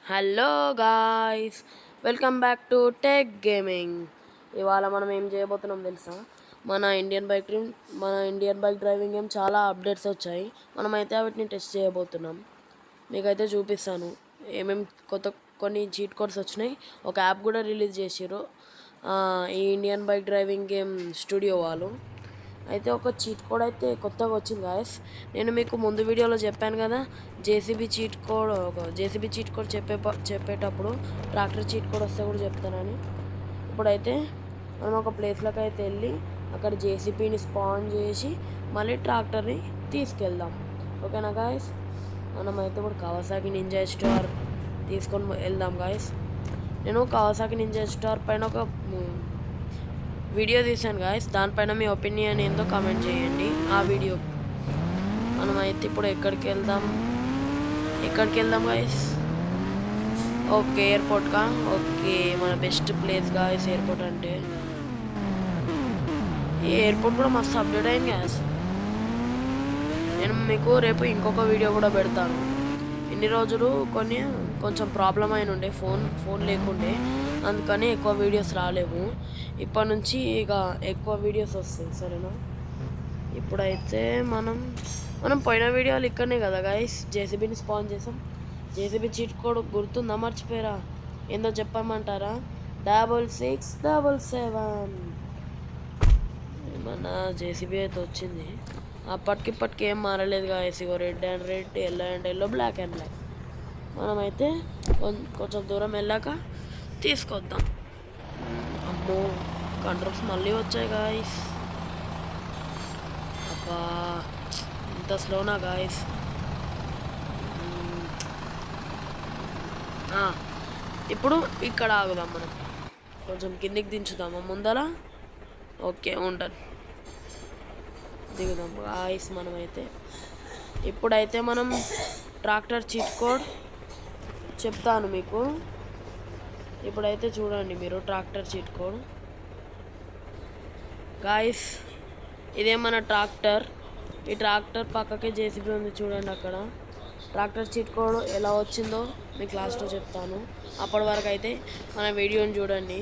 Hello guys, welcome back to tech gaming. ఇవాళ మనం ఏం చేయబోతున్నాం తెలుసా? మన ఇండియన్ బైక్ డ్రైవింగ్ గేమ్ చాలా అప్డేట్స్ వచ్చాయి. మనమైతే వాటిని టెస్ట్ చేయబోతున్నాం. మీకైతే చూపిస్తాను ఏమేమి కొన్ని చీట్ కోడ్స్ వచ్చినాయి. ఒక యాప్ కూడా రిలీజ్ చేసారు ఈ Indian bike driving game studio వాళ్ళు. అయితే ఒక చీట్ కోడ్ అయితే కొత్తగా వచ్చింది గాయస్. నేను మీకు ముందు వీడియోలో చెప్పాను కదా, జేసీబీ చీట్ కోడ్ చెప్పేటప్పుడు ట్రాక్టర్ చీట్ కోడ్ వస్తే కూడా చెప్తానని. ఇప్పుడైతే మనం ఒక ప్లేస్లోకి అయితే వెళ్ళి అక్కడ జేసీబీని స్పాన్ చేసి మళ్ళీ ట్రాక్టర్ని తీసుకెళ్దాం. ఓకేనా గాయస్? మనమైతే ఇప్పుడు కవాసాకి నింజా స్టార్ తీసుకొని వెళ్దాం గాయస్. నేను కవాసాకి నింజా స్టార్ పైన ఒక వీడియో తీసాను గాయస్. దానిపైన మీ ఒపీనియన్ ఏందో కామెంట్ చేయండి ఆ వీడియో. మనమైతే ఇప్పుడు ఎక్కడికి వెళ్దాం గాయస్? ఓకే, ఎయిర్పోర్ట్కా? ఓకే, మన బెస్ట్ ప్లేస్ గాయస్ ఎయిర్పోర్ట్ అంటే. ఈ ఎయిర్పోర్ట్ కూడా మస్తు అప్డేట్ అయింది గాయస్. నేను మీకు రేపు ఇంకొక వీడియో కూడా పెడతాను. ఇన్ని రోజులు కొంచెం ప్రాబ్లం అయిన ఉండే, ఫోన్ లేకుండే, అందుకని ఎక్కువ వీడియోస్ రాలేవు. ఇప్పటి నుంచి ఇక ఎక్కువ వీడియోస్ వస్తాయి, సరేనా? ఇప్పుడైతే మనం పోయిన వీడియోలు ఇక్కడనే కదా గాయస్ జేసీబీని స్పాన్ చేసాం. జేసీబీ చీట్ కోడ్ గుర్తుందా? మర్చిపోయారా? ఏందో చెప్పమంటారా? 6677. మన జేసీబీ అయితే వచ్చింది. అప్పటికిప్పటికి ఏం మారలేదు గాయస్. ఇగో red and red, yellow and yellow, black and black. మనమైతే కొంచెం దూరం వెళ్ళాక తీసుకొద్దాం. అమ్మో, కంట్రోల్స్ మళ్ళీ వచ్చాయి గాయస్. అబ్బా, ఇంత స్లోనా గాయస్? ఇప్పుడు ఇక్కడ ఆగుదాం. మనం కొంచెం కిందికి దించుదామా ముందర? ఓకే, ఉంటాను. దిగుదాం గాయస్. మనమైతే ఇప్పుడైతే మనం ట్రాక్టర్ చీట్ కోడ్ చెప్తాను మీకు. ఇప్పుడైతే చూడండి మీరు ట్రాక్టర్ చీట్ కోడ్ గాయస్. ఇదే మన ట్రాక్టర్. ఈ ట్రాక్టర్ పక్కకే జేసీబీ ఉంది చూడండి అక్కడ. ట్రాక్టర్ చీట్ కోడ్ ఎలా వచ్చిందో మీకు లాస్ట్లో చెప్తాను. అప్పటి వరకు అయితే మన వీడియోని చూడండి.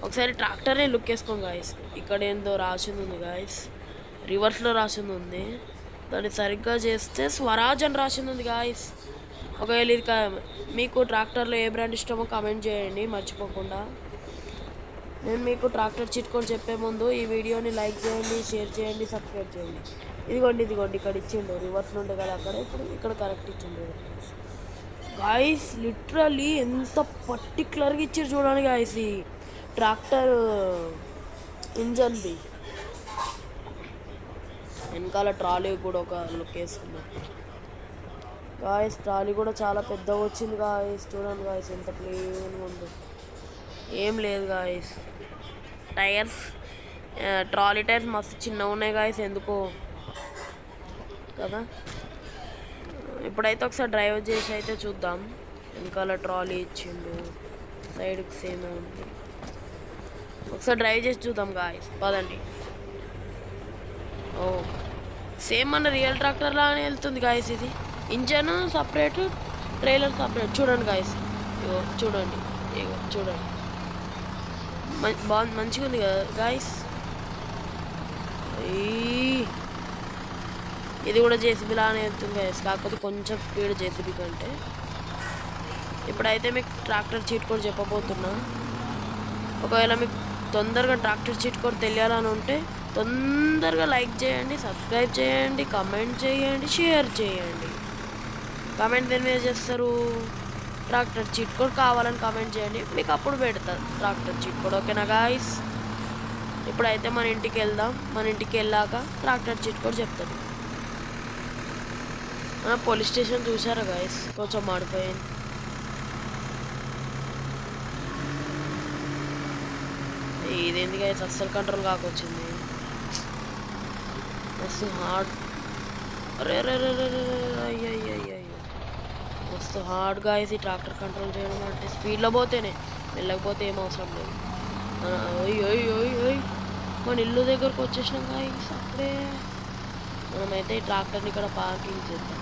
ఒకసారి ట్రాక్టర్ని లుక్ వేసుకోండి గాయస్. ఇక్కడ ఏందో రాసింది ఉంది గాయస్, రివర్స్లో రాసింది ఉంది. దాన్ని సరిగ్గా చేస్తే స్వరాజ్ అని రాసింది ఉంది గాయస్. ఒకవేళ ఇది మీకు ట్రాక్టర్లో ఏ బ్రాండ్ ఇష్టమో కామెంట్ చేయండి మర్చిపోకుండా. నేను మీకు ట్రాక్టర్ చీట్ కోడ్ చెప్పే ముందు ఈ వీడియోని లైక్ చేయండి, షేర్ చేయండి, సబ్స్క్రైబ్ చేయండి. ఇదిగోండి ఇక్కడ ఇచ్చిండు. రివర్స్లో ఉండే కదా అక్కడ, ఇప్పుడు ఇక్కడ కరెక్ట్ ఇచ్చిండు గాయస్. లిటరల్లీ ఎంత పర్టికులర్గా ఇచ్చారు చూడండి గాయస్ ఈ ట్రాక్టర్ ఇంజన్ది. వెనకాల ట్రాలీ కూడా ఒక లుక్ వేసుకున్నాం గాయస్. ట్రాలీ కూడా చాలా పెద్దగా వచ్చింది గాయస్. చూడండి గాయస్ ఎంత ప్లేన్గా ఉందో. ఏం లేదు గాయస్, టైర్స్ ట్రాలీ టైర్స్ మస్తు చిన్నగా ఉన్నాయి గాయస్, ఎందుకో కదా. ఇప్పుడైతే ఒకసారి డ్రైవ్ చేసి అయితే చూద్దాం. వెనకాల ట్రాలీ ఇచ్చిండు, సైడ్కి సేమే ఉంది. ఒకసారి డ్రైవ్ చేసి చూద్దాం గాయస్, పదండి. ఓ, సేమ్ మన రియల్ ట్రాక్టర్ లాగానే వెళ్తుంది గాయస్. ఇది ఇంజన్ సపరేట్, ట్రైలర్ సపరేట్. చూడండి గాయస్, ఇగో చూడండి, ఇగో చూడండి, బాగుంది, మంచిగా ఉంది కదా గాయస్. ఇది కూడా జేసీబీ లాగానే వెళ్తుంది గాయస్, కాకపోతే కొంచెం స్పీడ్ జేసీబీ కంటే. ఇప్పుడైతే మీకు ట్రాక్టర్ చీట్ కోడ్ చెప్పబోతున్నా. ఒకవేళ మీకు తొందరగా ట్రాక్టర్ చీట్ కోడ్ తెలియాలని ఉంటే తొందరగా లైక్ చేయండి, సబ్స్క్రైబ్ చేయండి, కమెంట్ చేయండి, షేర్ చేయండి. కామెంట్ దేని మీద చేస్తారు? ట్రాక్టర్ చీట్ కోడ్ కావాలని కామెంట్ చేయండి, మీకు అప్పుడు పెడతారు ట్రాక్టర్ చీట్ కోడ్. ఓకేనా గాయస్? ఇప్పుడైతే మన ఇంటికి వెళ్దాం. మన ఇంటికి వెళ్ళాక ట్రాక్టర్ చీట్ కోడ్ చెప్తాను. మన పోలీస్ స్టేషన్ చూసారా గాయస్? కొంచెం మాడిపోయింది. ఇదేంది గాయస్ అస్సలు కంట్రోల్ కాకొచ్చింది, మస్తు హార్డ్. రే రే రే రే అయ్యో, మస్తు హార్డ్ గాయస్ ఈ ట్రాక్టర్ కంట్రోల్ చేయడం అంటే. స్పీడ్లో పోతేనే, వెళ్ళకపోతే ఏం అవసరం లేదు. మన ఇల్లు దగ్గరకు వచ్చేసినాం గాయస్ అప్పుడే. మనమైతే ఈ ట్రాక్టర్ని ఇక్కడ పార్కింగ్ చేద్దాం,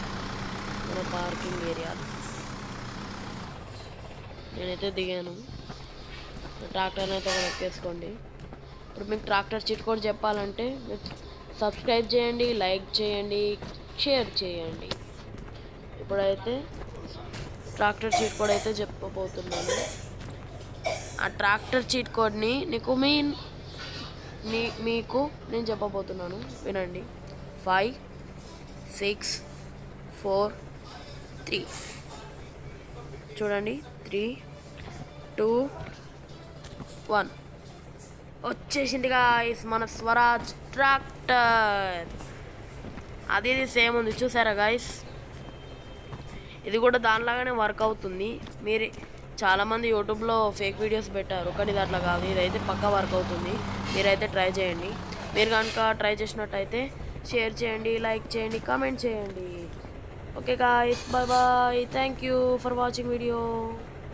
మన పార్కింగ్ ఏరియాలో. నేనైతే దిగాను. ట్రాక్టర్ని అయితే ఒకటి ఎక్కేసుకోండి. ఇప్పుడు మీకు ట్రాక్టర్ చీట్ కోడ్ చెప్పాలంటే మీరు సబ్స్క్రైబ్ చేయండి, లైక్ చేయండి, షేర్ చేయండి. ఇప్పుడైతే ట్రాక్టర్ చీట్ కోడ్ అయితే చెప్పబోతున్నాను. ఆ ట్రాక్టర్ చీట్ కోడ్ని మీకు నేను చెప్పబోతున్నాను, వినండి. 5 6 4 3 చూడండి. 3 2 1 వచ్చేసింది గాయ్స్ మన స్వరాజ్ ట్రాక్టర్. అది సేమ్ ఉంది చూసారా గాయ్స్. ఇది కూడా దానిలాగానే వర్క్ అవుతుంది. మీరు చాలామంది యూట్యూబ్లో ఫేక్ వీడియోస్ పెట్టారు, కానీ ఇది అట్లా కాదు. ఇదైతే పక్కా వర్క్ అవుతుంది. మీరైతే ట్రై చేయండి. మీరు కనుక ట్రై చేసినట్టయితే షేర్ చేయండి, లైక్ చేయండి, కామెంట్ చేయండి. Okay guys, bye bye. Thank you for watching video.